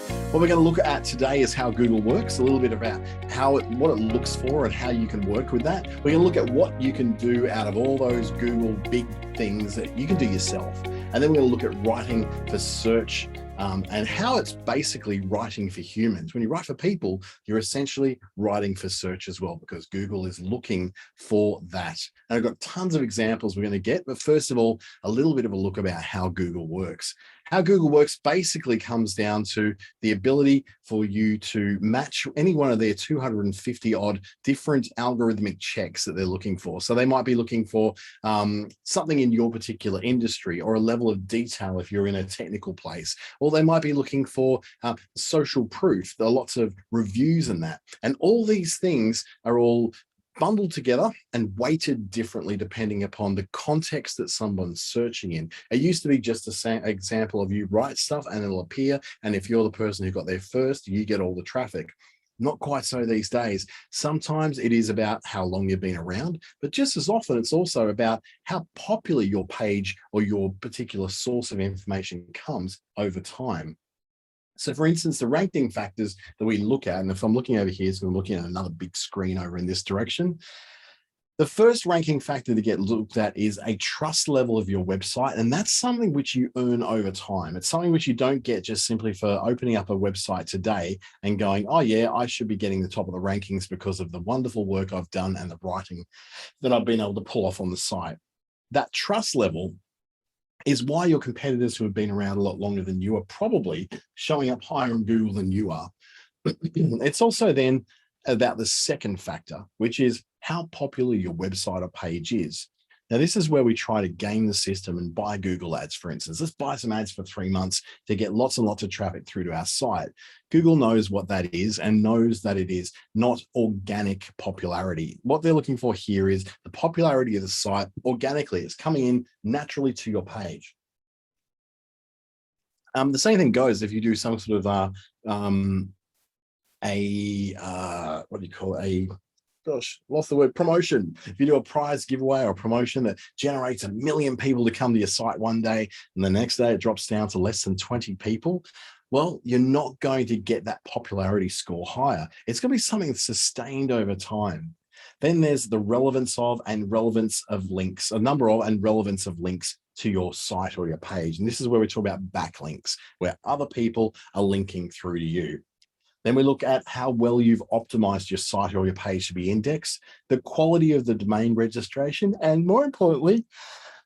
What we're going to look at today is how Google works, a little bit about what it looks for and how you can work with that. We're going to look at what you can do out of all those Google big things that you can do yourself. And then we're going to look at writing for search and how it's basically writing for humans. When you write for people, you're essentially writing for search as well, because Google is looking for that. And I've got tons of examples we're going to get, but first of all, a little bit of a look about how Google works. How Google works basically comes down to the ability for you to match any one of their 250 odd different algorithmic checks that they're looking for. So they might be looking for something in your particular industry, or a level of detail if you're in a technical place, or they might be looking for social proof. There are lots of reviews in that. And all these things are all bundled together and weighted differently depending upon the context that someone's searching in. It used to be just an example of you write stuff and it'll appear, and if you're the person who got there first, you get all the traffic. Not quite so these days. Sometimes it is about how long you've been around, but just as often it's also about how popular your page or your particular source of information comes over time. So for instance, the ranking factors that we look at, and if I'm looking over here, so I'm looking at another big screen over in this direction. The first ranking factor to get looked at is a trust level of your website. And that's something which you earn over time. It's something which you don't get just simply for opening up a website today and going, oh yeah, I should be getting the top of the rankings because of the wonderful work I've done and the writing that I've been able to pull off on the site. That trust level is why your competitors who have been around a lot longer than you are probably showing up higher on Google than you are. It's also then about the second factor, which is how popular your website or page is. Now, this is where we try to game the system and buy Google ads, for instance. Let's buy some ads for 3 months to get lots and lots of traffic through to our site. Google knows what that is and knows that it is not organic popularity. What they're looking for here is the popularity of the site organically. It's coming in naturally to your page. The same thing goes if you do some sort of what do you call it? Lost the word, promotion. If you do a prize giveaway or a promotion that generates 1 million people to come to your site one day, and the next day it drops down to less than 20 people, well, you're not going to get that popularity score higher. It's going to be something that's sustained over time. Then there's the relevance of and relevance of links, a number of and relevance of links to your site or your page. And this is where we talk about backlinks, where other people are linking through to you. Then we look at how well you've optimized your site or your page to be indexed, the quality of the domain registration, and more importantly,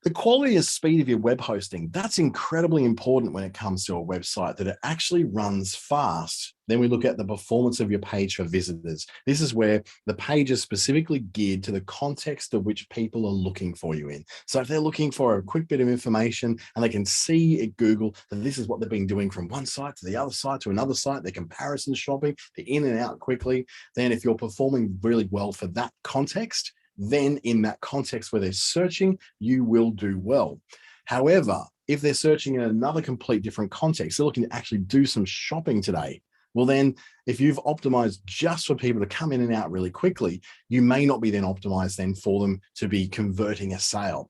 the quality and speed of your web hosting. That's incredibly important when it comes to a website, that it actually runs fast. Then we look at the performance of your page for visitors. This is where the page is specifically geared to the context of which people are looking for you in. So if they're looking for a quick bit of information and they can see at Google that this is what they've been doing from one site to the other site to another site, they're comparison shopping, they're in and out quickly, then if you're performing really well for that context, then in that context where they're searching, you will do well. However, if they're searching in another complete different context, they're looking to actually do some shopping today, well then, if you've optimized just for people to come in and out really quickly, you may not be then optimized then for them to be converting a sale.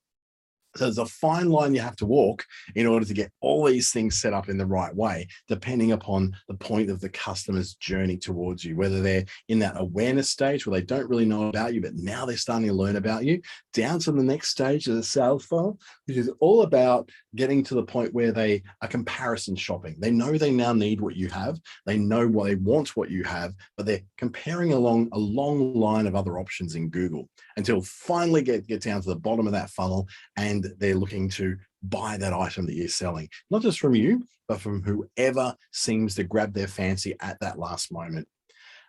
So there's a fine line you have to walk in order to get all these things set up in the right way, depending upon the point of the customer's journey towards you, whether they're in that awareness stage where they don't really know about you, but now they're starting to learn about you, down to the next stage of the sales funnel, which is all about getting to the point where they are comparison shopping. They know they now need what you have. They know what they want what you have, but they're comparing along a long line of other options in Google until finally get down to the bottom of that funnel and they're looking to buy that item that you're selling, not just from you, but from whoever seems to grab their fancy at that last moment.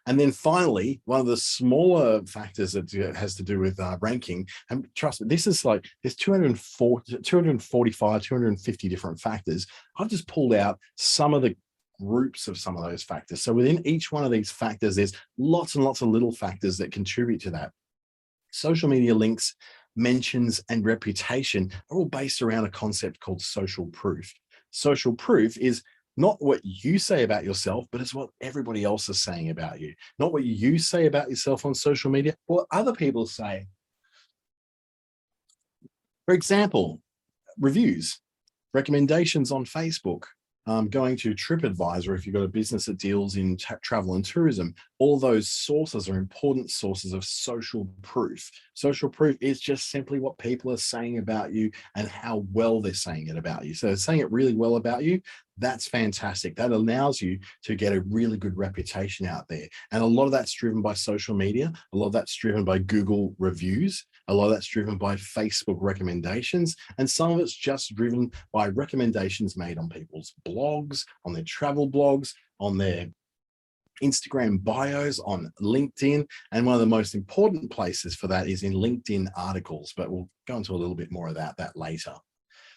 And then finally, one of the smaller factors that has to do with ranking, and trust me, this is like, there's 245, 250 different factors. I've just pulled out some of the groups of some of those factors. So within each one of these factors, there's lots and lots of little factors that contribute to that. Social media links, mentions, and reputation are all based around a concept called social proof. Social proof is not what you say about yourself, but it's what everybody else is saying about you. Not what you say about yourself on social media, but what other people say. For example, reviews, recommendations on Facebook, going to TripAdvisor, if you've got a business that deals in travel and tourism, all those sources are important sources of social proof. Social proof is just simply what people are saying about you and how well they're saying it about you. So they're saying it really well about you. That's fantastic. That allows you to get a really good reputation out there. And a lot of that's driven by social media. A lot of that's driven by Google reviews. A lot of that's driven by Facebook recommendations. And some of it's just driven by recommendations made on people's blogs, on their travel blogs, on their Instagram bios, on LinkedIn. And one of the most important places for that is in LinkedIn articles, but we'll go into a little bit more about that later.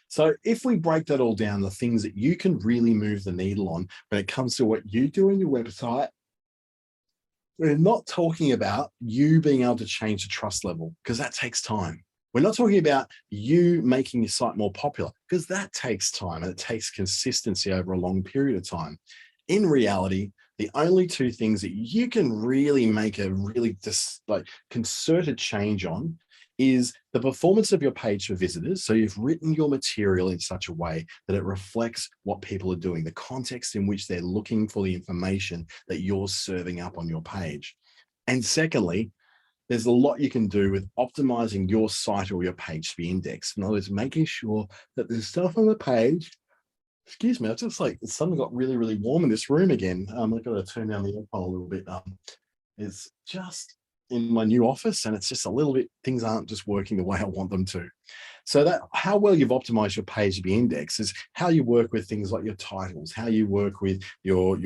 So if we break that all down, the things that you can really move the needle on when it comes to what you do on your website, we're not talking about you being able to change the trust level, because that takes time. We're not talking about you making your site more popular, because that takes time and it takes consistency over a long period of time. In reality, the only two things that you can really make a really concerted change on is the performance of your page for visitors. So you've written your material in such a way that it reflects what people are doing, the context in which they're looking for the information that you're serving up on your page. And secondly, there's a lot you can do with optimizing your site or your page to be indexed. In other words, making sure that there's stuff on the page. Excuse me, I just it's suddenly got really, really warm in this room again. I've got to turn down the aircon a little bit. It's just in my new office, and it's just a little bit, things aren't just working the way I want them to. So that how well you've optimized your page to be indexed is how you work with things like your titles, how you work with your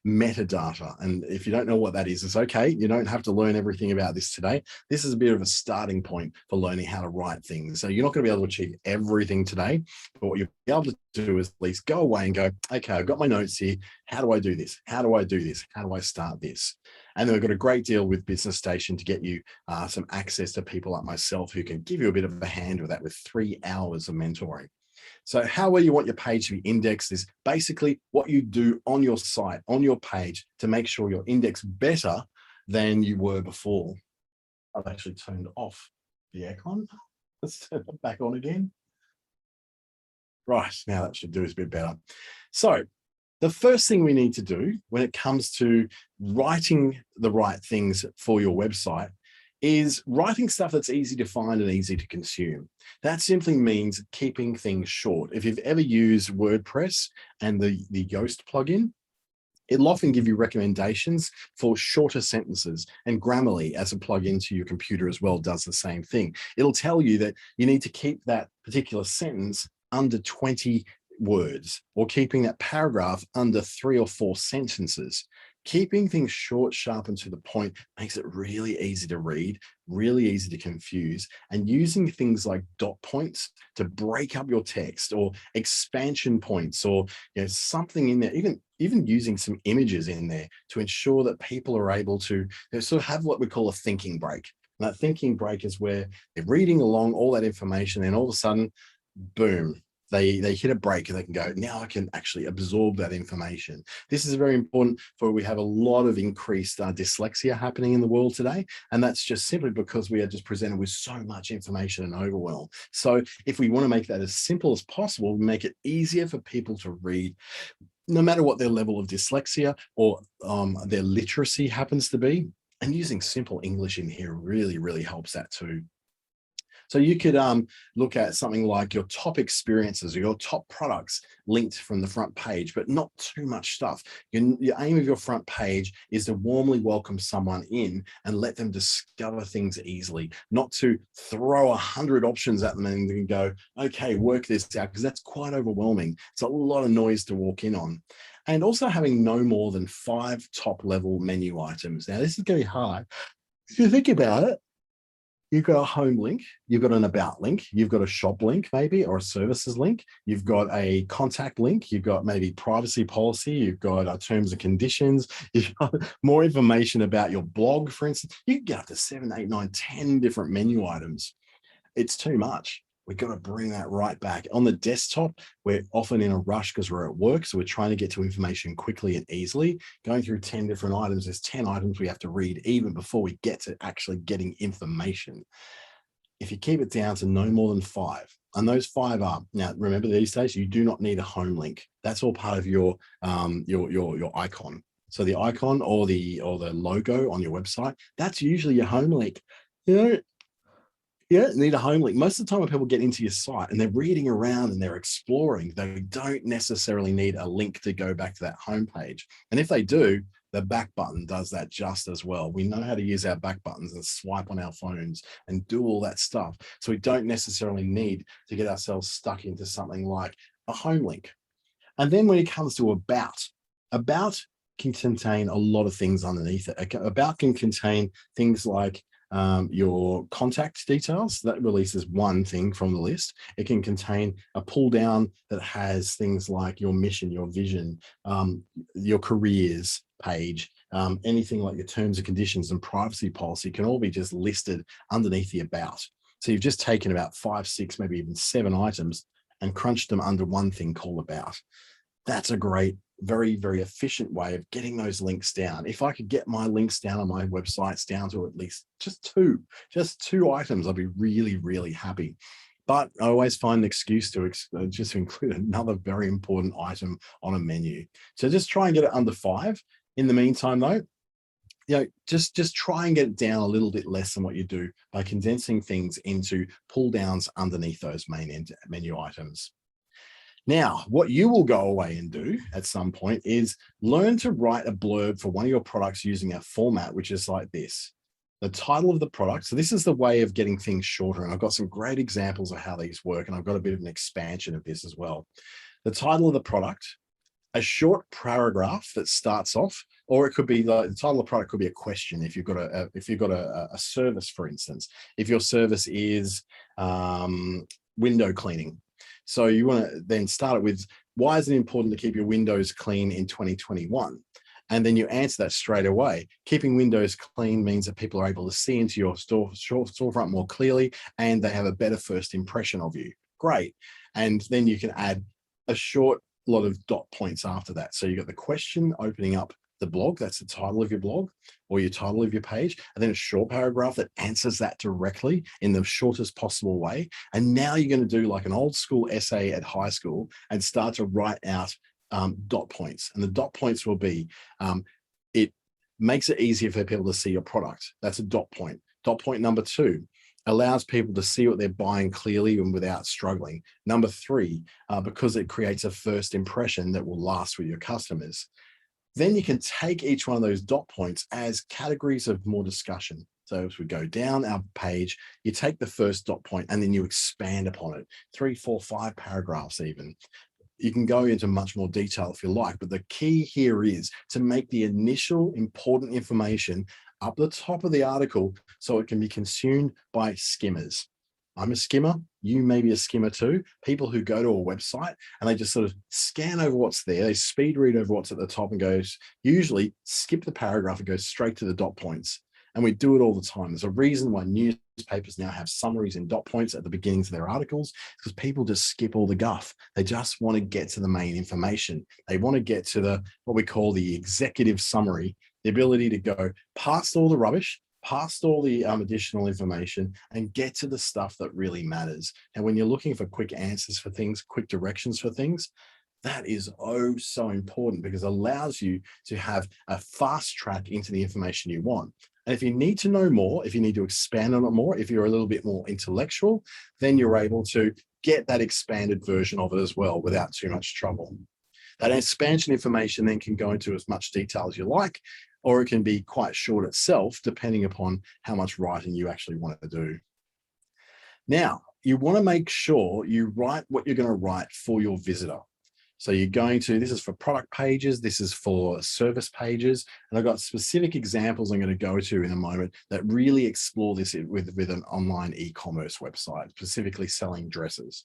metadata. And if you don't know what that is, it's okay. You don't have to learn everything about this today. This is a bit of a starting point for learning how to write things. So you're not going to be able to achieve everything today, but what you'll be able to do is at least go away and go, okay, I've got my notes here. How do I do this? How do I do this? How do I start this? And then we've got a great deal with Business Station to get you some access to people like myself who can give you a bit of a hand with that with 3 hours of mentoring. So how well you want your page to be indexed is basically what you do on your site, on your page, to make sure you're indexed better than you were before. I've actually turned off the aircon. Let's turn it back on again. Right, now that should do us a bit better. So the first thing we need to do when it comes to writing the right things for your website is writing stuff that's easy to find and easy to consume. That simply means keeping things short. If you've ever used WordPress and the Yoast plugin, it'll often give you recommendations for shorter sentences, and Grammarly as a plugin to your computer as well does the same thing. It'll tell you that you need to keep that particular sentence under 20 words, or keeping that paragraph under 3 or 4 sentences. Keeping things short, sharp, and to the point makes it really easy to read, really easy to confuse, and using things like dot points to break up your text, or expansion points, or something in there, even using some images in there to ensure that people are able to sort of have what we call a thinking break. And that thinking break is where they're reading along all that information, and all of a sudden, boom, they hit a break and they can go, now I can actually absorb that information. This is very important for we have a lot of increased dyslexia happening in the world today. And that's just simply because we are just presented with so much information and overwhelm. So if we want to make that as simple as possible, we make it easier for people to read, no matter what their level of dyslexia or their literacy happens to be. And using simple English in here really, really helps that too. So you could look at something like your top experiences or your top products linked from the front page, but not too much stuff. Your aim of your front page is to warmly welcome someone in and let them discover things easily, not to throw 100 options at them and then go, okay, work this out, because that's quite overwhelming. It's a lot of noise to walk in on. And also having no more than 5 top-level menu items. Now, this is going to be hard. If you think about it, you've got a home link, you've got an about link, you've got a shop link maybe, or a services link, you've got a contact link, you've got maybe privacy policy, you've got terms and conditions, you've got more information about your blog, for instance. You can get up to 7, 8, 9, 10 different menu items. It's too much. We've got to bring that right back. On the desktop, we're often in a rush because we're at work, so we're trying to get to information quickly and easily. Going through 10 different items, there's 10 items we have to read even before we get to actually getting information. If you keep it down to no more than 5, And those 5 are, now remember these days, you do not need a home link. That's all part of your icon. So the icon or the logo on your website, that's usually your home link. You don't need a home link. Most of the time when people get into your site and they're reading around and they're exploring, they don't necessarily need a link to go back to that home page. And if they do, the back button does that just as well. We know how to use our back buttons and swipe on our phones and do all that stuff. So we don't necessarily need to get ourselves stuck into something like a home link. And then when it comes to about can contain a lot of things underneath it. About can contain things like your contact details. That releases one thing from the list. It can contain a pull down that has things like your mission, your vision, your careers page, anything like your terms and conditions and privacy policy can all be just listed underneath the about. So you've just taken about 5, 6, maybe even 7 items and crunched them under one thing called about. That's a great, very, very efficient way of getting those links down. If I could get my links down on my websites down to at least just two items, I'd be really, really happy. But I always find an excuse to just include another very important item on a menu. So just try and get it under 5. In the meantime, though, just try and get it down a little bit less than what you do by condensing things into pull downs underneath those main menu items. Now, what you will go away and do at some point is learn to write a blurb for one of your products using a format which is like this. The title of the product. So this is the way of getting things shorter. And I've got some great examples of how these work. And I've got a bit of an expansion of this as well. The title of the product, a short paragraph that starts off, or it could be like the title of the product could be a question. If you've got a service, for instance, if your service is window cleaning. So you want to then start it with, why is it important to keep your windows clean in 2021? And then you answer that straight away. Keeping windows clean means that people are able to see into your storefront more clearly, and they have a better first impression of you. Great. And then you can add a short lot of dot points after that. So you've got the question opening up the blog, that's the title of your blog or your title of your page, and then a short paragraph that answers that directly in the shortest possible way. And now you're going to do like an old school essay at high school and start to write out dot points. And the dot points will be, it makes it easier for people to see your product. That's a dot point. Dot point number 2, allows people to see what they're buying clearly and without struggling. Number 3, because it creates a first impression that will last with your customers. Then you can take each one of those dot points as categories of more discussion. So as we go down our page, you take the first dot point and then you expand upon it, 3, 4, 5 paragraphs even. You can go into much more detail if you like, but the key here is to make the initial important information up the top of the article so it can be consumed by skimmers. I'm a skimmer, you may be a skimmer too. People who go to a website and they just sort of scan over what's there, they speed read over what's at the top and goes, usually skip the paragraph and go straight to the dot points. And we do it all the time. There's a reason why newspapers now have summaries in dot points at the beginnings of their articles, because people just skip all the guff. They just want to get to the main information. They want to get to what we call the executive summary, the ability to go past all the rubbish, past all the additional information and get to the stuff that really matters. And when you're looking for quick answers for things, quick directions for things, that is oh so important because it allows you to have a fast track into the information you want. And if you need to know more, if you need to expand on it more, if you're a little bit more intellectual, then you're able to get that expanded version of it as well without too much trouble. That expansion information then can go into as much detail as you like, or it can be quite short itself, depending upon how much writing you actually want to do. Now, you want to make sure you write what you're going to write for your visitor. So you're going to, this is for product pages, this is for service pages, and I've got specific examples I'm going to go to in a moment that really explore this with an online e-commerce website, specifically selling dresses.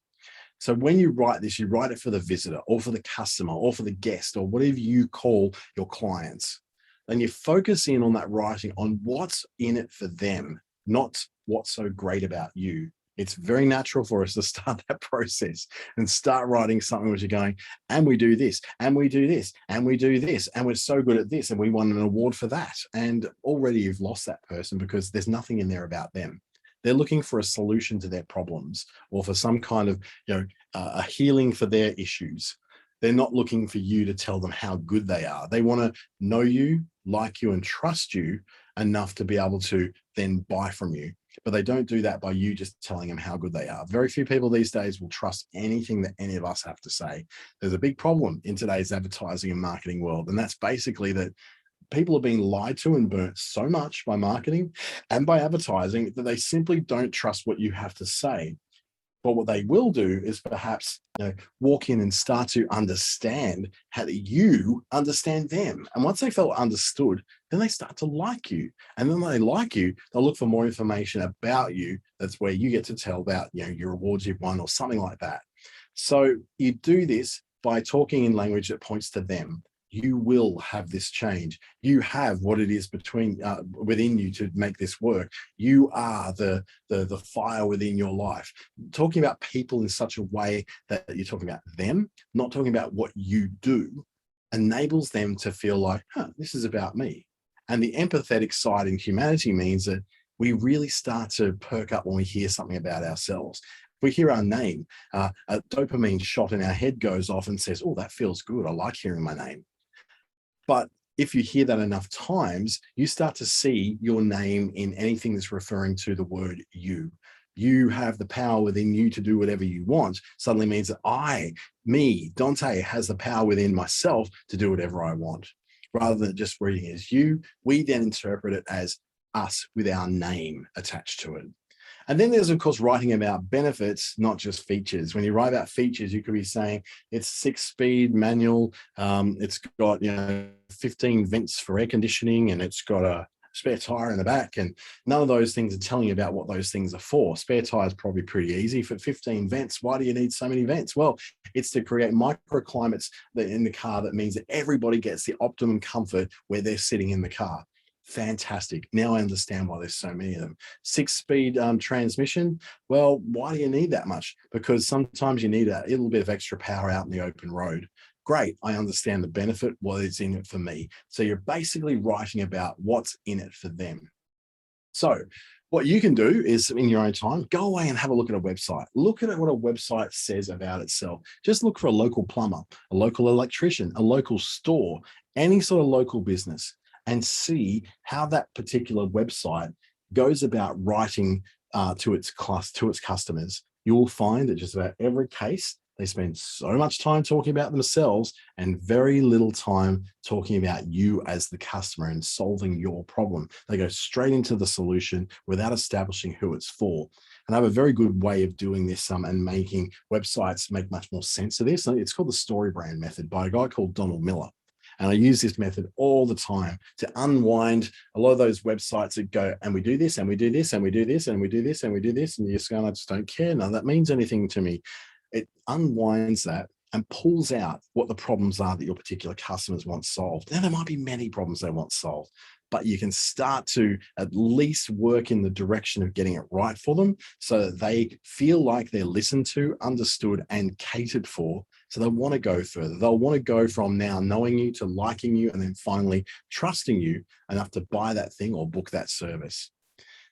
So when you write this, you write it for the visitor or for the customer or for the guest or whatever you call your clients. And you focus in on that writing on what's in it for them, not what's so great about you. It's very natural for us to start that process and start writing something which you're going, and we do this, and we do this, and we do this, and we're so good at this, and we won an award for that. And already you've lost that person because there's nothing in there about them. They're looking for a solution to their problems or for some kind of, a healing for their issues. They're not looking for you to tell them how good they are. They want to know you, like you, and trust you enough to be able to then buy from you. But they don't do that by you just telling them how good they are. Very few people these days will trust anything that any of us have to say. There's a big problem in today's advertising and marketing world, and that's basically that people are being lied to and burnt so much by marketing and by advertising that they simply don't trust what you have to say. But what they will do is perhaps walk in and start to understand how you understand them. And once they feel understood, then they start to like you. And then when they like you, they'll look for more information about you. That's where you get to tell about your awards you've won or something like that. So you do this by talking in language that points to them. You will have this change. You have what it is within you to make this work. You are the fire within your life. Talking about people in such a way that you're talking about them, not talking about what you do, enables them to feel like, this is about me. And the empathetic side in humanity means that we really start to perk up when we hear something about ourselves. If we hear our name, a dopamine shot in our head goes off and says, oh, that feels good. I like hearing my name. But if you hear that enough times, you start to see your name in anything that's referring to the word you. You have the power within you to do whatever you want. Suddenly means that Dante, has the power within myself to do whatever I want. Rather than just reading as you, we then interpret it as us with our name attached to it. And then there's, of course, writing about benefits, not just features. When you write about features, you could be saying it's 6-speed manual. It's got 15 vents for air conditioning, and it's got a spare tire in the back. And none of those things are telling you about what those things are for. Spare tire is probably pretty easy. For 15 vents, why do you need so many vents? Well, it's to create microclimates in the car that means that everybody gets the optimum comfort where they're sitting in the car. Fantastic. Now I understand why there's so many of them. 6-speed transmission. Well, why do you need that much? Because sometimes you need a little bit of extra power out in the open road. Great. I understand the benefit, what is in it for me. So you're basically writing about what's in it for them. So what you can do is, in your own time, go away and have a look at a website. Look at what a website says about itself. Just look for a local plumber, a local electrician, a local store, any sort of local business, and see how that particular website goes about writing to its customers. You will find that just about every case, they spend so much time talking about themselves and very little time talking about you as the customer and solving your problem. They go straight into the solution without establishing who it's for. And I have a very good way of doing this and making websites make much more sense of this. It's called the story brand method by a guy called Donald Miller. And I use this method all the time to unwind a lot of those websites that go, and we do this, and we do this, and we do this, and we do this, and we do this. And you're just going, I just don't care. None of that means anything to me. It unwinds that and pulls out what the problems are that your particular customers want solved. Now, there might be many problems they want solved, but you can start to at least work in the direction of getting it right for them so that they feel like they're listened to, understood, and catered for. So they'll want to go further. They'll want to go from now knowing you to liking you and then finally trusting you enough to buy that thing or book that service.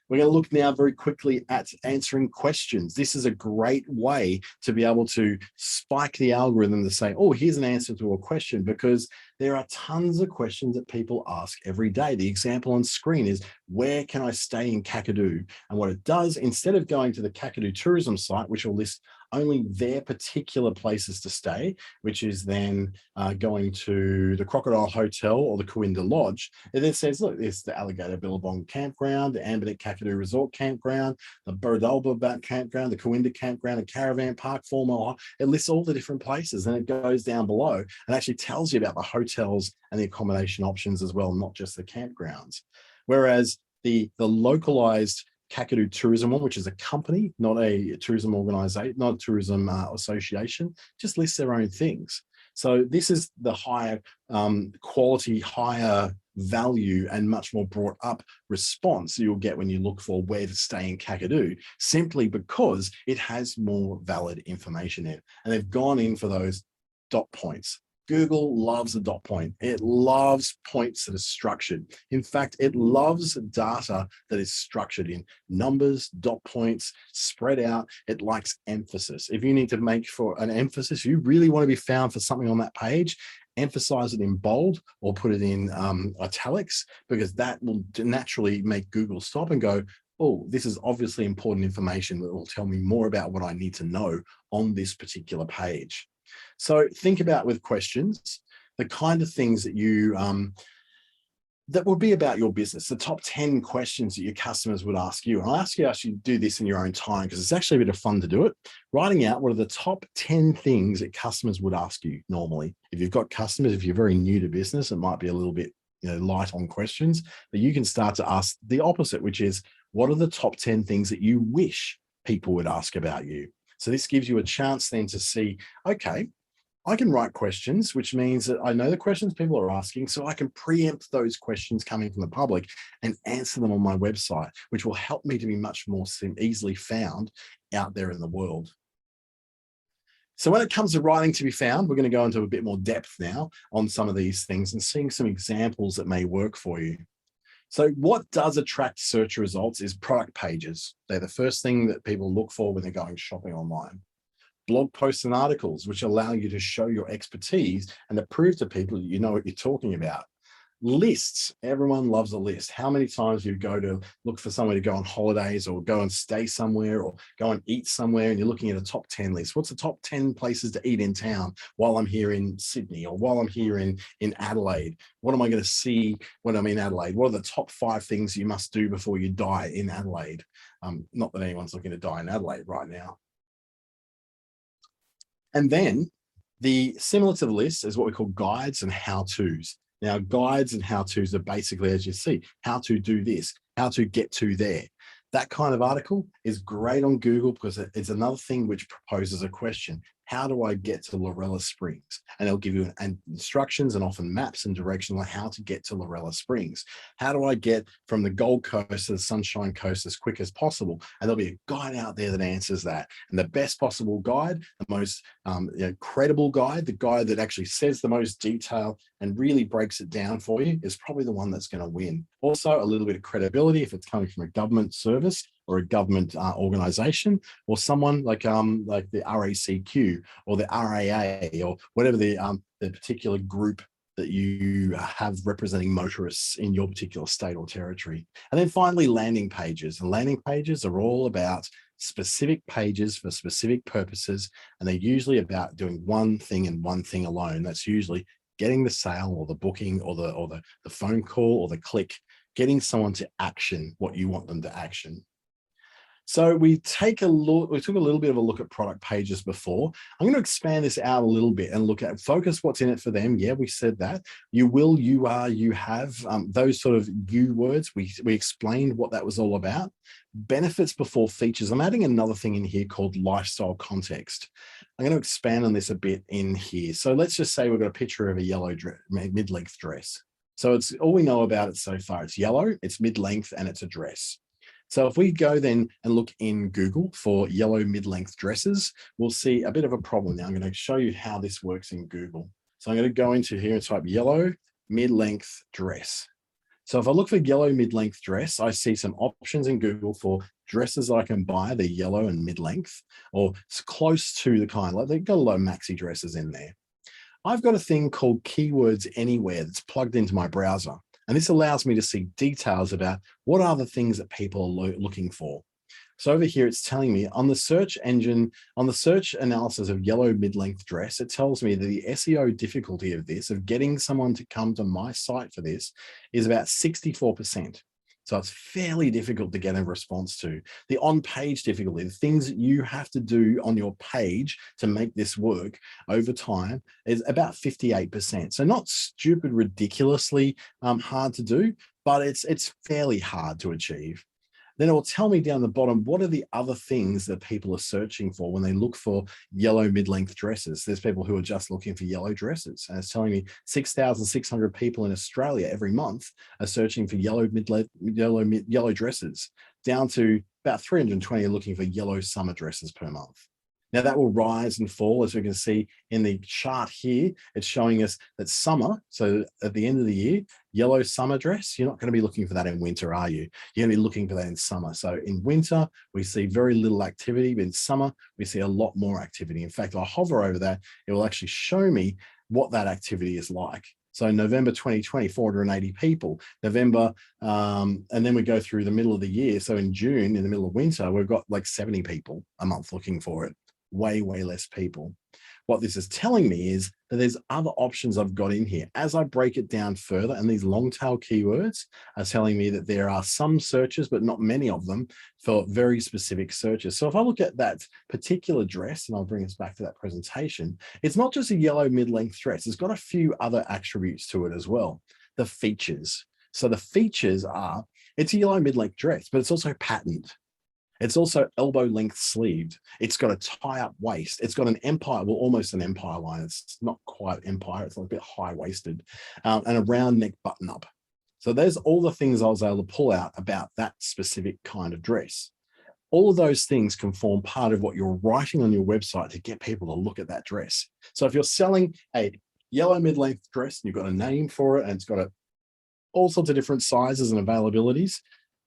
We're going to look now very quickly at answering questions. This is a great way to be able to spike the algorithm to say, oh, here's an answer to a question, because there are tons of questions that people ask every day. The example on screen is, where can I stay in Kakadu? And what it does, instead of going to the Kakadu tourism site, which will list only their particular places to stay, which is then going to the Crocodile Hotel or the Corinda Lodge, it then says, look, there's the Alligator Billabong Campground, the Ambernick Kakadu Resort Campground, the Burradalba Campground, the Corinda Campground, the Caravan Park, Formal. It lists all the different places, and it goes down below and actually tells you about the hotels and the accommodation options as well, not just the campgrounds. Whereas the localized Kakadu Tourism one, which is a company, not a tourism organization, not a tourism association, just lists their own things. So this is the higher quality, higher value, and much more brought up response you'll get when you look for where to stay in Kakadu, simply because it has more valid information in. And they've gone in for those dot points. Google loves a dot point. It loves points that are structured. In fact, it loves data that is structured in numbers, dot points, spread out. It likes emphasis. If you need to make for an emphasis, you really want to be found for something on that page, emphasize it in bold or put it in italics, because that will naturally make Google stop and go, oh, this is obviously important information that will tell me more about what I need to know on this particular page. So think about with questions, the kind of things that you, that would be about your business, the top 10 questions that your customers would ask you. And I ask you to actually do this in your own time because it's actually a bit of fun to do it. Writing out what are the top 10 things that customers would ask you normally. If you've got customers, if you're very new to business, it might be a little bit light on questions, but you can start to ask the opposite, which is, what are the top 10 things that you wish people would ask about you? So this gives you a chance then to see, okay, I can write questions, which means that I know the questions people are asking, so I can preempt those questions coming from the public and answer them on my website, which will help me to be much more easily found out there in the world. So when it comes to writing to be found, we're going to go into a bit more depth now on some of these things and seeing some examples that may work for you. So what does attract search results is product pages. They're the first thing that people look for when they're going shopping online. Blog posts and articles, which allow you to show your expertise and to prove to people that you know what you're talking about. Lists, everyone loves a list. How many times you go to look for somewhere to go on holidays or go and stay somewhere or go and eat somewhere and you're looking at a top 10 list. What's the top 10 places to eat in town while I'm here in Sydney or while I'm here in Adelaide? What am I going to see when I'm in Adelaide? What are the top 5 things you must do before you die in Adelaide? Not that anyone's looking to die in Adelaide right now. And then similar to the list is what we call guides and how-tos. Now, guides and how-tos are basically, as you see, how to do this, how to get to there. That kind of article is great on Google because it's another thing which proposes a question. How do I get to Lorella Springs? And it'll give you instructions and often maps and directions on how to get to Lorella Springs. How do I get from the Gold Coast to the Sunshine Coast as quick as possible? And there'll be a guide out there that answers that. And the best possible guide, the most credible guide, the guide that actually says the most detail and really breaks it down for you is probably the one that's going to win. Also, a little bit of credibility if it's coming from a government service or a government organization, or someone like the RACQ or the RAA or whatever the particular group that you have representing motorists in your particular state or territory. And then finally, landing pages. And landing pages are all about specific pages for specific purposes, and they're usually about doing one thing and one thing alone. That's usually getting the sale or the booking or the phone call or the click, getting someone to action what you want them to action. So we took a little bit of a look at product pages before. I'm going to expand this out a little bit and look at focus what's in it for them. Yeah, we said that. You will, you are, you have, those sort of you words. We explained what that was all about. Benefits before features. I'm adding another thing in here called lifestyle context. I'm going to expand on this a bit in here. So let's just say we've got a picture of a yellow mid-length dress. So it's all we know about it so far. It's yellow, it's mid-length, and it's a dress. So if we go then and look in Google for yellow mid-length dresses, we'll see a bit of a problem. Now I'm going to show you how this works in Google. So I'm going to go into here and type yellow mid-length dress. So if I look for yellow mid-length dress, I see some options in Google for dresses I can buy, the yellow and mid-length, or it's close to the kind, like they've got a lot of maxi dresses in there. I've got a thing called Keywords Anywhere that's plugged into my browser. And this allows me to see details about what are the things that people are looking for. So over here, it's telling me on the search engine, on the search analysis of yellow mid-length dress, it tells me that the SEO difficulty of this, of getting someone to come to my site for this, is about 64%. So it's fairly difficult to get a response to. The on-page difficulty, the things that you have to do on your page to make this work over time, is about 58%. So not stupid, ridiculously hard to do, but it's fairly hard to achieve. Then it will tell me down the bottom, what are the other things that people are searching for when they look for yellow mid-length dresses? There's people who are just looking for yellow dresses. And it's telling me 6,600 people in Australia every month are searching for yellow dresses, down to about 320 are looking for yellow summer dresses per month. Now that will rise and fall, as we can see in the chart here. It's showing us that summer, so at the end of the year, yellow summer dress, you're not going to be looking for that in winter, are you? You're going to be looking for that in summer. So in winter, we see very little activity, but in summer, we see a lot more activity. In fact, I'll hover over that. It will actually show me what that activity is like. So November 2020, 480 people. November, and then we go through the middle of the year. So in June, in the middle of winter, we've got like 70 people a month looking for it. Way less people. What this is telling me is that there's other options I've got in here. As I break it down further, and these long tail keywords are telling me that there are some searches, but not many of them for very specific searches. So if I look at that particular dress, and I'll bring us back to that presentation, it's not just a yellow mid-length dress. It's got a few other attributes to it as well. The features. So the features are, it's a yellow mid-length dress, but it's also patterned. It's also elbow length sleeved. It's got a tie-up waist. It's got an empire, well, almost an empire line. It's not quite empire. It's a bit high-waisted, and a round neck button-up. So there's all the things I was able to pull out about that specific kind of dress. All of those things can form part of what you're writing on your website to get people to look at that dress. So if you're selling a yellow mid-length dress and you've got a name for it and it's got all sorts of different sizes and availabilities,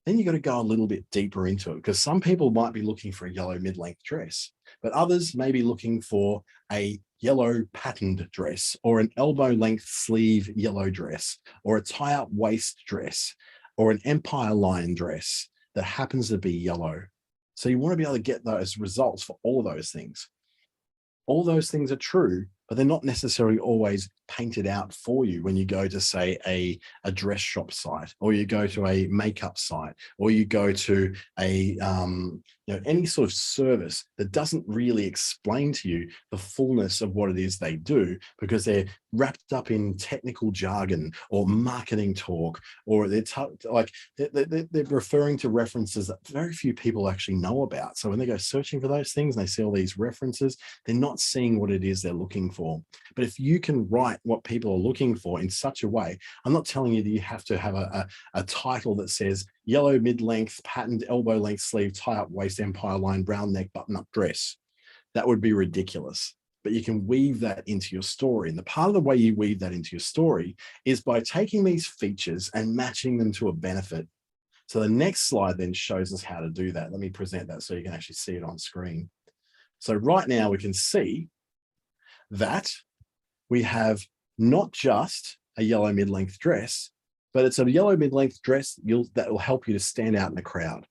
then you've got to go a little bit deeper into it, because some people might be looking for a yellow mid-length dress, but others may be looking for a yellow patterned dress, or an elbow length sleeve yellow dress, or a tie-up waist dress, or an empire line dress that happens to be yellow. So you want to be able to get those results for all those things. All those things are true, but they're not necessarily always painted out for you when you go to, say, a dress shop site, or you go to a makeup site, or you go to a any sort of service that doesn't really explain to you the fullness of what it is they do, because they're wrapped up in technical jargon or marketing talk, or they're referring to references that very few people actually know about. So when they go searching for those things and they see all these references, they're not seeing what it is they're looking for. But if you can write what people are looking for in such a way, I'm not telling you that you have to have a title that says yellow mid-length patterned elbow length sleeve tie-up waist empire line brown neck button-up dress. That would be ridiculous. But you can weave that into your story. And the part of the way you weave that into your story is by taking these features and matching them to a benefit. So the next slide then shows us how to do that. Let me present that so you can actually see it on screen. So right now we can see that we have not just a yellow mid-length dress, but it's a yellow mid-length dress that will help you to stand out in the crowd.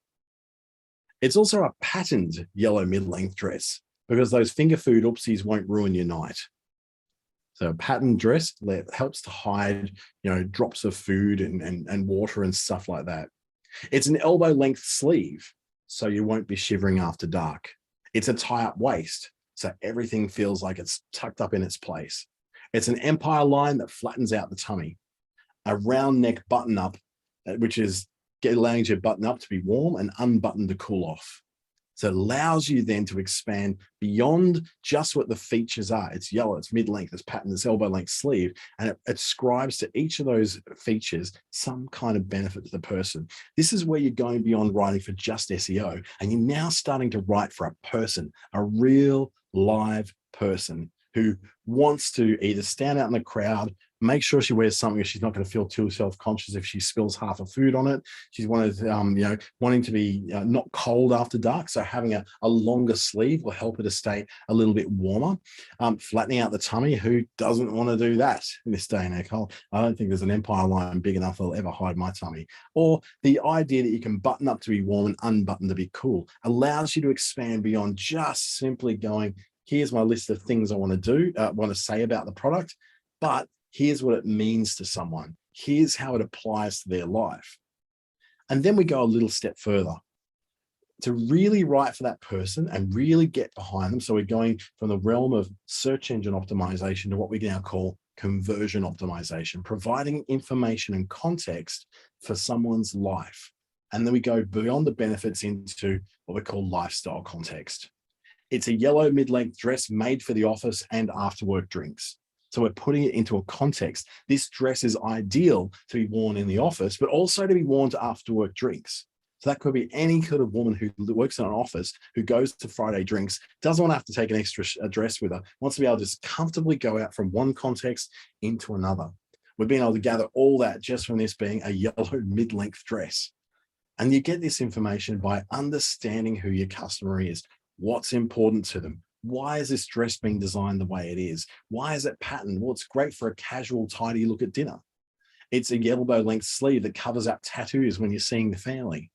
It's also a patterned yellow mid-length dress, because those finger food oopsies won't ruin your night. So a patterned dress helps to hide, drops of food and water and stuff like that. It's an elbow length sleeve, so you won't be shivering after dark. It's a tie-up waist, so everything feels like it's tucked up in its place. It's an empire line that flattens out the tummy. A round neck button up, which is allowing your button up to be warm and unbuttoned to cool off. So it allows you then to expand beyond just what the features are. It's yellow, it's mid-length, it's patterned, it's elbow length sleeve, and it ascribes to each of those features some kind of benefit to the person. This is where you're going beyond writing for just SEO, and you're now starting to write for a person, a real live person who wants to either stand out in the crowd, make sure she wears something she's not going to feel too self-conscious if she spills half of food on it. She's wanting to be not cold after dark, so having a longer sleeve will help her to stay a little bit warmer. Flattening out the tummy, who doesn't want to do that in this day and age? I don't think there's an empire line big enough that'll ever hide my tummy. Or the idea that you can button up to be warm and unbutton to be cool allows you to expand beyond just simply going, here's my list of things I want to do, want to say about the product, but here's what it means to someone. Here's how it applies to their life. And then we go a little step further to really write for that person and really get behind them. So we're going from the realm of search engine optimization to what we now call conversion optimization, providing information and context for someone's life. And then we go beyond the benefits into what we call lifestyle context. It's a yellow mid-length dress made for the office and after work drinks. So we're putting it into a context. This dress is ideal to be worn in the office, but also to be worn to after work drinks. So that could be any kind of woman who works in an office, who goes to Friday drinks, doesn't want to have to take an extra address with her, wants to be able to just comfortably go out from one context into another. We've been able to gather all that just from this being a yellow mid-length dress. And you get this information by understanding who your customer is, what's important to them. Why is this dress being designed the way it is? Why is it patterned? Well, it's great for a casual, tidy look at dinner. It's a elbow length sleeve that covers up tattoos when you're seeing the family.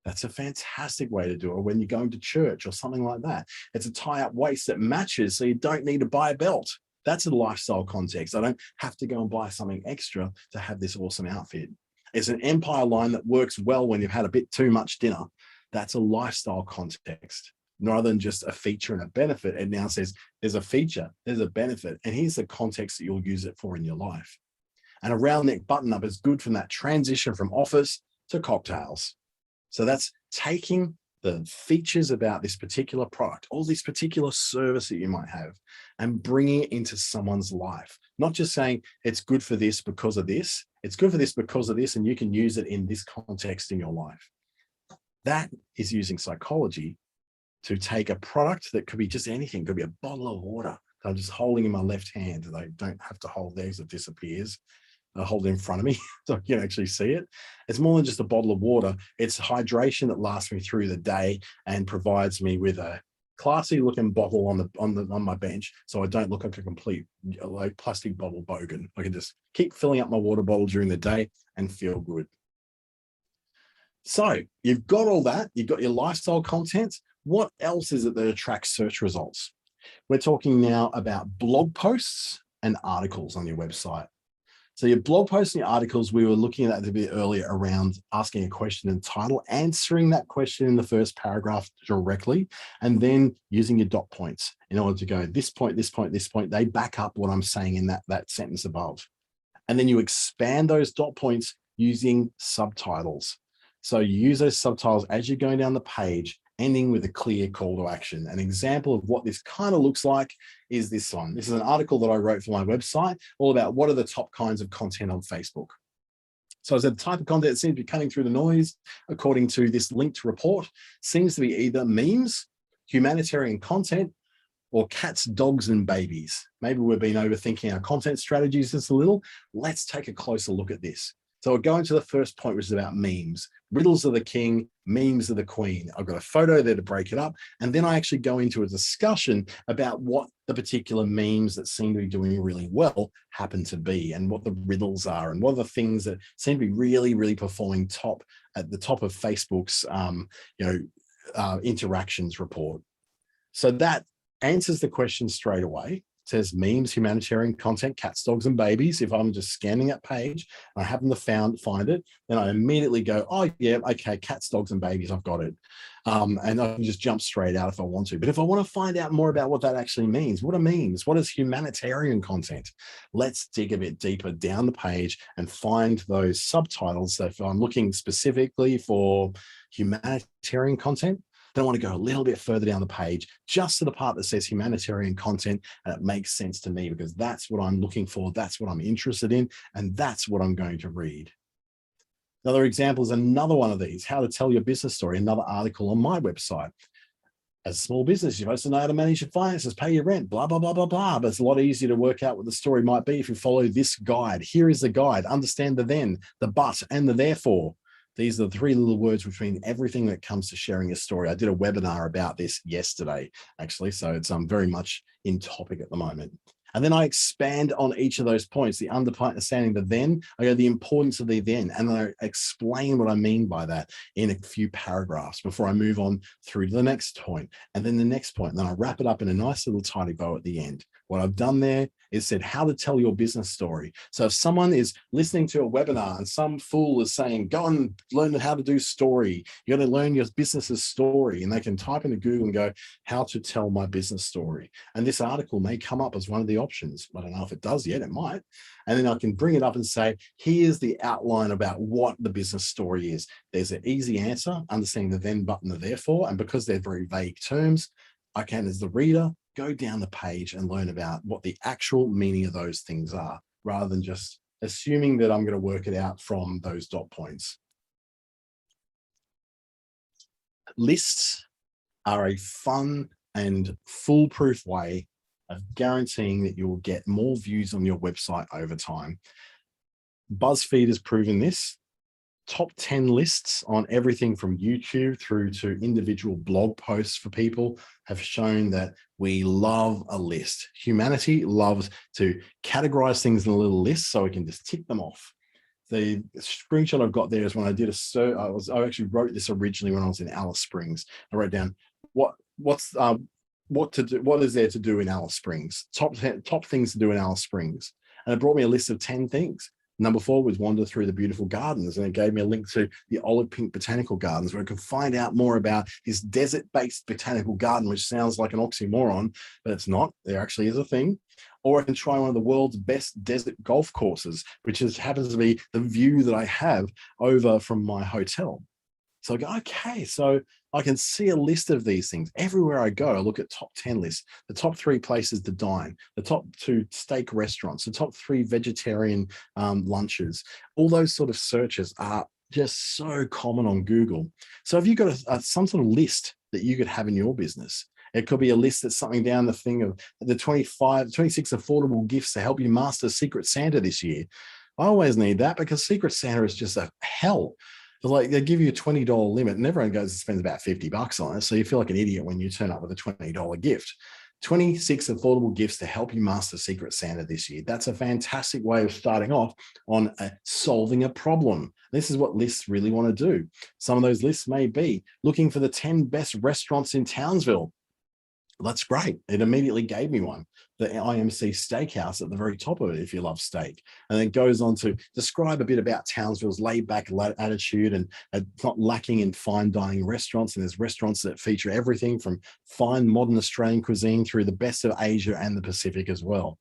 That's a fantastic way to do it when you're going to church or something like that. It's a tie-up waist that matches, so you don't need to buy a belt. That's a lifestyle context. I don't have to go and buy something extra to have this awesome outfit. It's an empire line that works well when you've had a bit too much dinner. That's a lifestyle context, rather than just a feature and a benefit. It now says there's a feature, there's a benefit, and here's the context that you'll use it for in your life. And a round neck button up is good from that transition from office to cocktails. So that's taking the features about this particular product, or this particular service that you might have, and bringing it into someone's life. Not just saying it's good for this because of this, it's good for this because of this, and you can use it in this context in your life. That is using psychology to take a product that could be just anything. It could be a bottle of water that I'm just holding in my left hand, and I don't have to hold theirs, it disappears. I hold it in front of me so I can actually see it. It's more than just a bottle of water. It's hydration that lasts me through the day and provides me with a classy looking bottle on my bench, so I don't look like a complete like plastic bottle bogan. I can just keep filling up my water bottle during the day and feel good. So you've got all that, you've got your lifestyle content. What else is it that attracts search results? We're talking now about blog posts and articles on your website. So your blog posts and your articles, we were looking at that a bit earlier around asking a question in the title, answering that question in the first paragraph directly, and then using your dot points in order to go this point, this point, this point. They back up what I'm saying in that sentence above. And then you expand those dot points using subtitles. So you use those subtitles as you're going down the page, ending with a clear call to action. An example of what this kind of looks like is this one. This is an article that I wrote for my website, all about what are the top kinds of content on Facebook. So I said the type of content that seems to be cutting through the noise, according to this linked report, seems to be either memes, humanitarian content, or cats, dogs, and babies. Maybe we've been overthinking our content strategies just a little. Let's take a closer look at this. So we'll go into the first point, which is about memes. Riddles are the king, memes are the queen. I've got a photo there to break it up. And then I actually go into a discussion about what the particular memes that seem to be doing really well happen to be, and what the riddles are, and what are the things that seem to be really, really performing at the top of Facebook's interactions report. So that answers the question straight away. It says memes, humanitarian content, cats, dogs, and babies. If I'm just scanning that page and I happen to find it, then I immediately go, oh yeah, okay, cats, dogs, and babies, I've got it. And I can just jump straight out if I want to. But if I want to find out more about what that actually means, what are memes? What is humanitarian content? Let's dig a bit deeper down the page and find those subtitles. So if I'm looking specifically for humanitarian content, then I want to go a little bit further down the page, just to the part that says humanitarian content, and it makes sense to me because that's what I'm looking for, that's what I'm interested in, and that's what I'm going to read. Another example is another one of these, how to tell your business story, another article on my website. As a small business, you're supposed to know how to manage your finances, pay your rent, blah, blah, blah, blah, blah. But it's a lot easier to work out what the story might be if you follow this guide. Here is the guide. Understand the then, the but, and the therefore. These are the three little words between everything that comes to sharing a story. I did a webinar about this yesterday, actually, so it's very much in topic at the moment. And then I expand on each of those points, the understanding the then, I go the importance of the then, and then I explain what I mean by that in a few paragraphs before I move on through to the next point, and then the next point, and then I wrap it up in a nice little tidy bow at the end. What I've done there is said how to tell your business story. So if someone is listening to a webinar and some fool is saying, go and learn how to do story, you got to learn your business's story, and they can type into Google and go, how to tell my business story. And this article may come up as one of the options. I don't know if it does yet, it might. And then I can bring it up and say, here's the outline about what the business story is. There's an easy answer, understanding the then, but, and the therefore. And because they're very vague terms, I can, as the reader, go down the page and learn about what the actual meaning of those things are, rather than just assuming that I'm going to work it out from those dot points. Lists are a fun and foolproof way of guaranteeing that you will get more views on your website over time. BuzzFeed has proven this. Top 10 lists on everything from YouTube through to individual blog posts for people have shown that we love a list. Humanity loves to categorize things in a little list so we can just tick them off. The screenshot I've got there is when I did a search. I actually wrote this originally when I was in Alice Springs. I wrote down what is there to do in Alice Springs? Top things to do in Alice Springs, and it brought me a list of 10 things. Number 4 was wander through the beautiful gardens, and it gave me a link to the Olive Pink Botanical Gardens, where I could find out more about this desert-based botanical garden, which sounds like an oxymoron, but it's not. There actually is a thing. Or I can try one of the world's best desert golf courses, which happens to be the view that I have over from my hotel. So I go, okay, so I can see a list of these things. Everywhere I go, I look at top 10 lists, the top 3 places to dine, the top 2 steak restaurants, the top 3 vegetarian lunches. All those sort of searches are just so common on Google. So if you've got some sort of list that you could have in your business, it could be a list that's something down the thing of the 26 affordable gifts to help you master Secret Santa this year. I always need that because Secret Santa is just a hell. Like they give you a $20 limit and everyone goes and spends about $50 on it. So you feel like an idiot when you turn up with a $20 gift. 26 affordable gifts to help you master Secret Santa this year. That's a fantastic way of starting off on solving a problem. This is what lists really want to do. Some of those lists may be looking for the 10 best restaurants in Townsville. That's great. It immediately gave me one, the IMC Steakhouse at the very top of it, if you love steak. And then goes on to describe a bit about Townsville's laid-back attitude and not lacking in fine dining restaurants. And there's restaurants that feature everything from fine modern Australian cuisine through the best of Asia and the Pacific as well.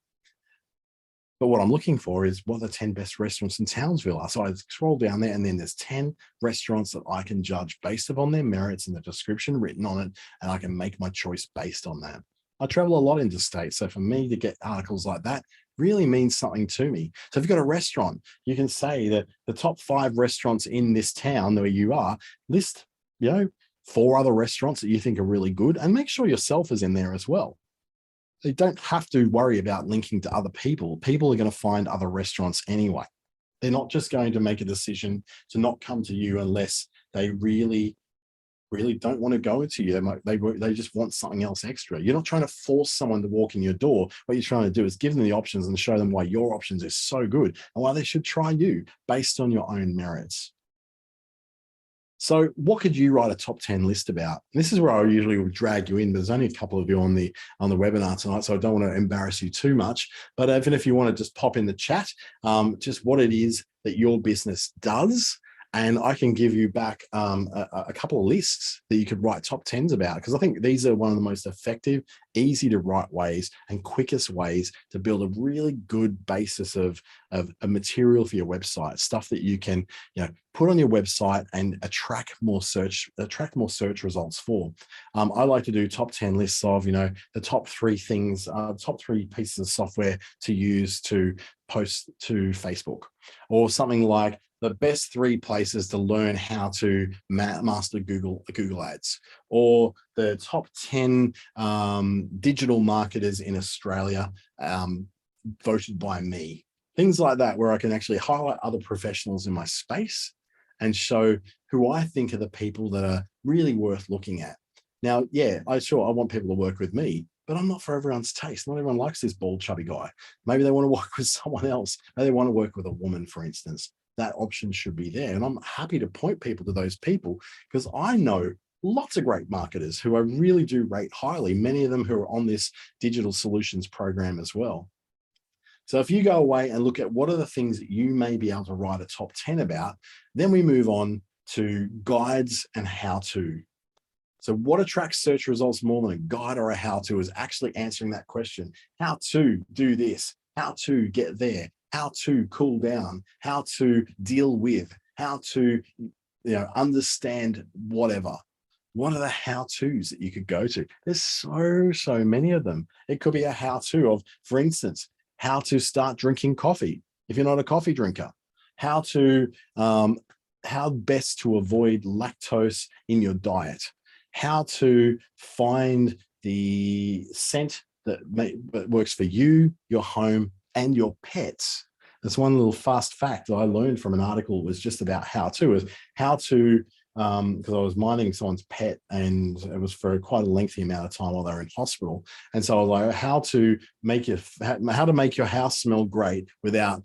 But what I'm looking for is what the 10 best restaurants in Townsville are. So I scroll down there and then there's 10 restaurants that I can judge based upon their merits and the description written on it. And I can make my choice based on that. I travel a lot interstate. So for me to get articles like that really means something to me. So if you've got a restaurant, you can say that the top 5 restaurants in this town where you are, list, 4 other restaurants that you think are really good and make sure yourself is in there as well. They don't have to worry about linking to other people. People are going to find other restaurants anyway. They're not just going to make a decision to not come to you unless they really don't want to go to you. They just want something else extra. You're not trying to force someone to walk in your door. What you're trying to do is give them the options and show them why your options are so good and why they should try you based on your own merits. So what could you write a top 10 list about? This is where I usually would drag you in, but there's only a couple of you on the webinar tonight, so I don't want to embarrass you too much. But even if you want to just pop in the chat, just what it is that your business does, and I can give you back a couple of lists that you could write top 10s about, because I think these are one of the most effective, easy to write ways and quickest ways to build a really good basis of a material for your website, stuff that you can put on your website and attract more search results for. I like to do top 10 lists of the top 3 things, top 3 pieces of software to use to post to Facebook, or something like the best 3 places to learn how to master Google Ads, or the top 10 digital marketers in Australia voted by me. Things like that, where I can actually highlight other professionals in my space and show who I think are the people that are really worth looking at. Now, I want people to work with me, but I'm not for everyone's taste. Not everyone likes this bald, chubby guy. Maybe they want to work with someone else. Maybe they want to work with a woman, for instance. That option should be there. And I'm happy to point people to those people because I know lots of great marketers who I really do rate highly, many of them who are on this digital solutions program as well. So if you go away and look at what are the things that you may be able to write a top 10 about, then we move on to guides and how-to. So what attracts search results more than a guide or a how-to is actually answering that question. How to do this, how to get there, how to cool down, how to deal with, how to understand whatever. What are the how-tos that you could go to? There's so many of them. It could be a how-to of, for instance, how to start drinking coffee if you're not a coffee drinker, how best to avoid lactose in your diet, how to find the scent that works for you, your home, and your pets. That's one little fast fact that I learned from an article. Was just about how to, because I was minding someone's pet, and it was for quite a lengthy amount of time while they were in hospital. And so I was like, how to make your house smell great without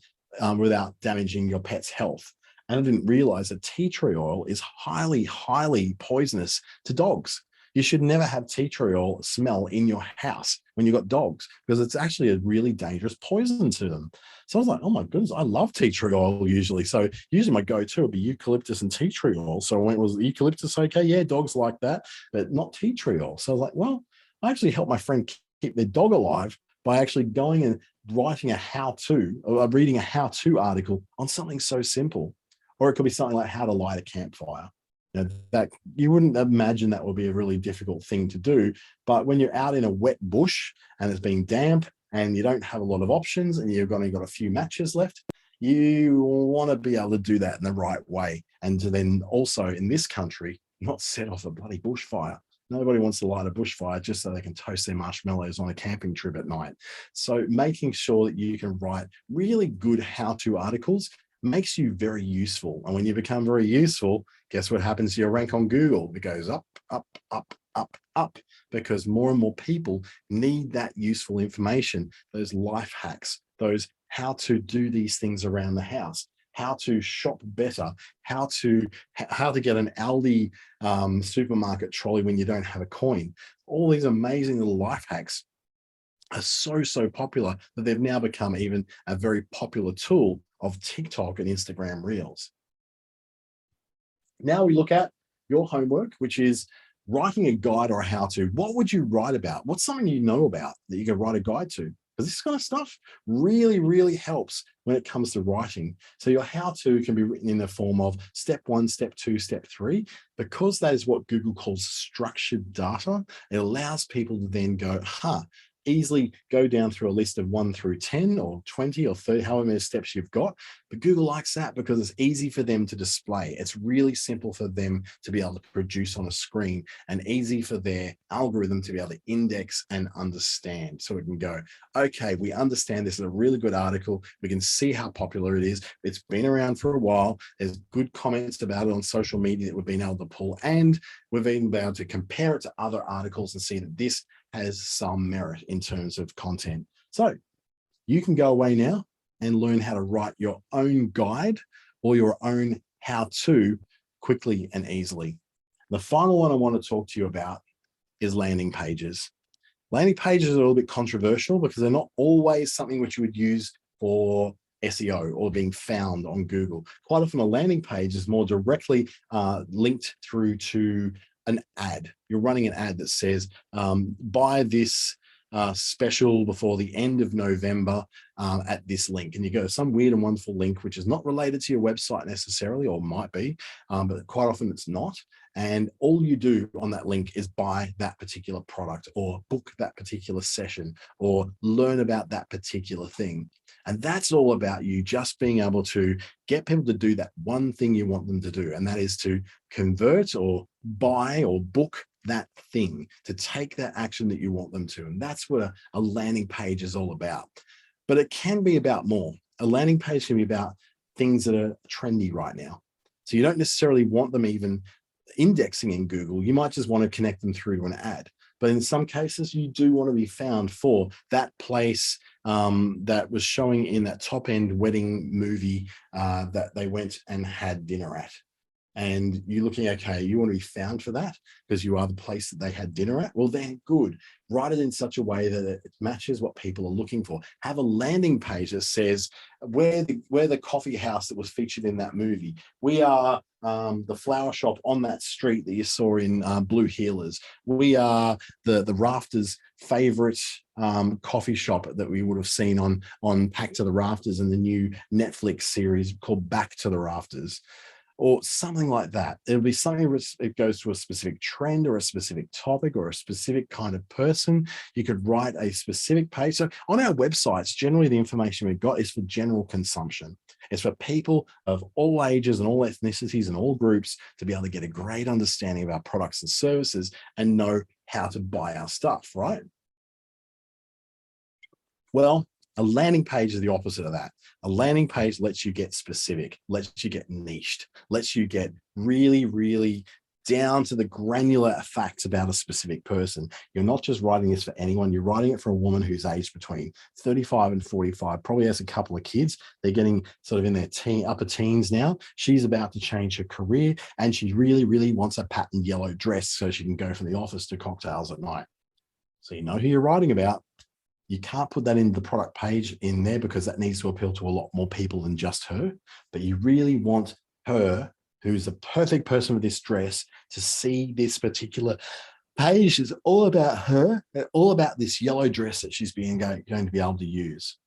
damaging your pet's health. And I didn't realize that tea tree oil is highly, highly poisonous to dogs. You should never have tea tree oil smell in your house when you've got dogs, because it's actually a really dangerous poison to them. So I was like, oh my goodness, I love tea tree oil usually. So usually my go-to would be eucalyptus and tea tree oil. So when it was eucalyptus, okay, yeah, dogs like that, but not tea tree oil. So I was like, well, I actually helped my friend keep their dog alive by actually going and writing a how-to, or reading a how-to article on something so simple. Or it could be something like how to light a campfire. That you wouldn't imagine that would be a really difficult thing to do. But when you're out in a wet bush and it's been damp and you don't have a lot of options and you've only got a few matches left, you want to be able to do that in the right way. And to then also in this country, not set off a bloody bushfire. Nobody wants to light a bushfire just so they can toast their marshmallows on a camping trip at night. So making sure that you can write really good how-to articles makes you very useful. And when you become very useful, guess what happens to your rank on Google? It goes up, up, up, up, up, because more and more people need that useful information, those life hacks, those how to do these things around the house, how to shop better, how to get an Aldi supermarket trolley when you don't have a coin. All these amazing little life hacks are so popular that they've now become even a very popular tool of TikTok and Instagram Reels. Now we look at your homework, which is writing a guide or a how-to. What would you write about? What's something you know about that you can write a guide to? Because this kind of stuff really helps when it comes to writing. So your how-to can be written in the form of step 1, step 2, step 3. Because that is what Google calls structured data, it allows people to then go, easily go down through a list of 1 through 10 or 20 or 30, however many steps you've got. But Google likes that because it's easy for them to display. It's really simple for them to be able to produce on a screen, and easy for their algorithm to be able to index and understand. So we can go, okay, we understand this is a really good article. We can see how popular it is. It's been around for a while. There's good comments about it on social media that we've been able to pull, and we've even been able to compare it to other articles and see that this has some merit in terms of content. So you can go away now and learn how to write your own guide or your own how-to quickly and easily. The final one I want to talk to you about is landing pages. Landing pages are a little bit controversial because they're not always something which you would use for SEO or being found on Google. Quite often a landing page is more directly linked through to an ad. You're running an ad that says, buy this special before the end of November at this link. And you go to some weird and wonderful link, which is not related to your website necessarily, or might be, but quite often it's not. And all you do on that link is buy that particular product, or book that particular session, or learn about that particular thing. And that's all about you just being able to get people to do that one thing you want them to do. And that is to convert or buy or book that thing, to take that action that you want them to. And that's what a landing page is all about. But it can be about more. A landing page can be about things that are trendy right now. So you don't necessarily want them even indexing in Google. You might just want to connect them through to an ad. But in some cases, you do want to be found for that place that was showing in that top end wedding movie that they went and had dinner at. And you're looking, okay, you want to be found for that because you are the place that they had dinner at. Well, then good. Write it in such a way that it matches what people are looking for. Have a landing page that says, we're the coffee house that was featured in that movie. We are the flower shop on that street that you saw in Blue Heelers. We are the Rafters' favorite coffee shop that we would have seen on Back to the Rafters and the new Netflix series called Back to the Rafters, or something like that. It'll be something which it goes to a specific trend or a specific topic or a specific kind of person. You could write a specific page. So on our websites, generally the information we've got is for general consumption. It's for people of all ages and all ethnicities and all groups to be able to get a great understanding of our products and services and know how to buy our stuff, right? Well, a landing page is the opposite of that. A landing page lets you get specific, lets you get niched, lets you get really, really down to the granular facts about a specific person. You're not just writing this for anyone, you're writing it for a woman who's aged between 35 and 45, probably has a couple of kids. They're getting sort of in their upper teens now. She's about to change her career and she really, really wants a patterned yellow dress so she can go from the office to cocktails at night. So you know who you're writing about. You can't put that in the product page in there because that needs to appeal to a lot more people than just her. But you really want her, who's the perfect person for this dress, to see this particular page. It's all about her, all about this yellow dress that she's going to be able to use.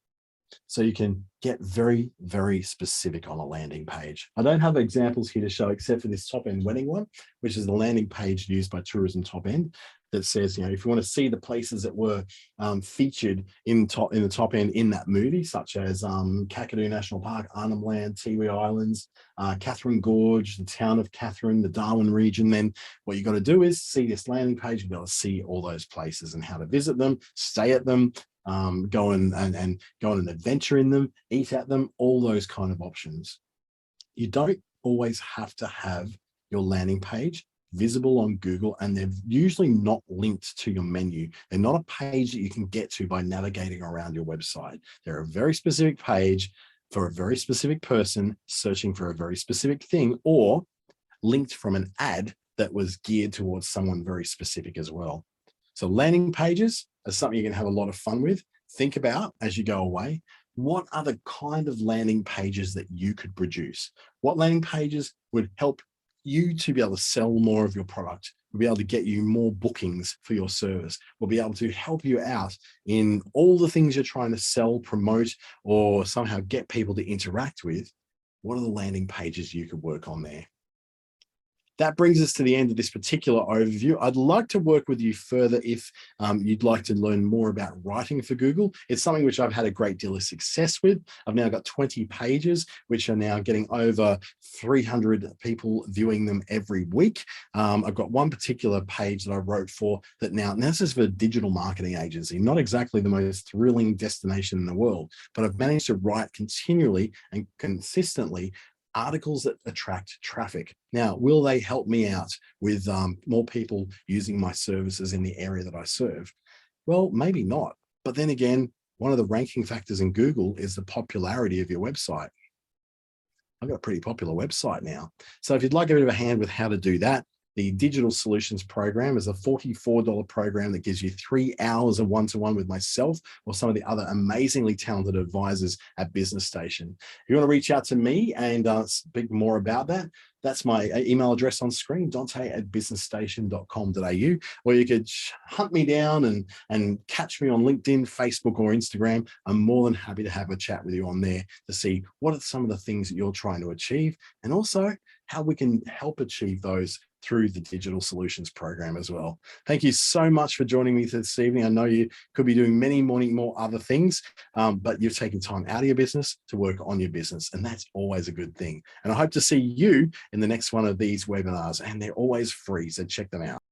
So you can get very, very specific on a landing page. I don't have examples here to show except for this top end wedding one, which is the landing page used by Tourism Top End that says, you know, if you want to see the places that were featured in the top end in that movie, such as Kakadu National Park, Arnhem Land, Tiwi Islands, Catherine Gorge, the town of Catherine, the Darwin region, then what you got to do is see this landing page. You've got to see all those places and how to visit them, stay at them, go and go on an adventure in them, eat at them, all those kind of options. You don't always have to have your landing page visible on Google, and they're usually not linked to your menu. They're not a page that you can get to by navigating around your website. They're a very specific page for a very specific person searching for a very specific thing, or linked from an ad that was geared towards someone very specific as well. So landing pages are something you can have a lot of fun with. Think about as you go away, what are the kind of landing pages that you could produce? What landing pages would help you to be able to sell more of your product? We'll be able to get you more bookings for your service. We'll be able to help you out in all the things you're trying to sell, promote, or somehow get people to interact with. What are the landing pages you could work on there? That brings us to the end of this particular overview. I'd like to work with you further if you'd like to learn more about writing for Google. It's something which I've had a great deal of success with. I've now got 20 pages, which are now getting over 300 people viewing them every week. I've got one particular page that I wrote for that now this is for a digital marketing agency, not exactly the most thrilling destination in the world, but I've managed to write continually and consistently articles that attract traffic. Now, will they help me out with more people using my services in the area that I serve? Well, maybe not. But then again, one of the ranking factors in Google is the popularity of your website. I've got a pretty popular website now. So if you'd like a bit of a hand with how to do that, the Digital Solutions Program is a $44 program that gives you 3 hours of one-to-one with myself or some of the other amazingly talented advisors at Business Station. If you want to reach out to me and speak more about that, that's my email address on screen, dante@businessstation.com.au, or you could hunt me down and catch me on LinkedIn, Facebook, or Instagram. I'm more than happy to have a chat with you on there to see what are some of the things that you're trying to achieve, and also how we can help achieve those through the Digital Solutions Program as well. Thank you so much for joining me this evening. I know you could be doing many more other things, but you've taken time out of your business to work on your business, and that's always a good thing. And I hope to see you in the next one of these webinars, and they're always free, so check them out.